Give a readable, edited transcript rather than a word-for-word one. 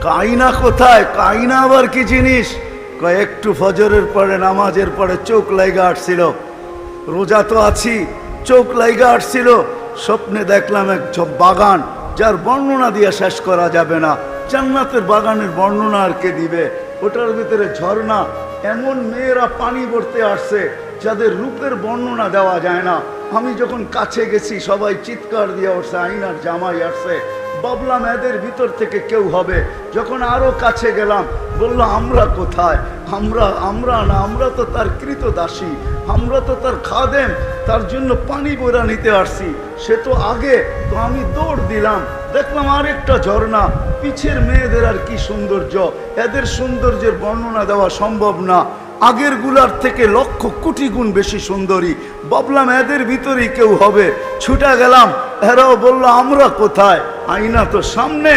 আয়না কোথায়? আয়না আবার কি জিনিস? একটু ফজরের পরে নামাজের পরে চোখ লাইগা আসছিল, রোজা তো আছি, চোখ লাইগা আসছিল, স্বপ্নে দেখলাম এক বাগান, যার বর্ণনা দিয়ে শেষ করা যাবে না। জান্নাতের বাগানের বর্ণনা আর কে দিবে? ওটার ভিতরে ঝর্ণা, এমন মেয়েরা পানি ভরতে আসছে যাদের রূপের বর্ণনা দেওয়া যায় না। আমি যখন কাছে গেছি সবাই চিৎকার দিয়ে উঠছে, আইনার জামাই আসছে। ভাবলাম এদের ভিতর থেকে কেউ হবে। যখন আরো কাছে গেলাম, বললো আমরা কোথায়? আমরা না, আমরা তো তার কৃতদাসী, আমরা তো তার খাদেম, তার জন্য পানি বইরা নিতে আসছি। সে তো আগে, তো আমি দৌড় দিলাম, দেখলাম আরেকটা ঝর্ণা। পিছের মেয়েদের আর কি সৌন্দর্য, এদের সৌন্দর্যের বর্ণনা দেওয়া সম্ভব না। আগের গুলার থেকে লক্ষ কোটি গুণ বেশি সুন্দরী। ভাবলাম এদের ভিতরেই কেউ হবে। ছুটে গেলাম, এরাও বললো আমরা কোথায়? আয়না তো সামনে,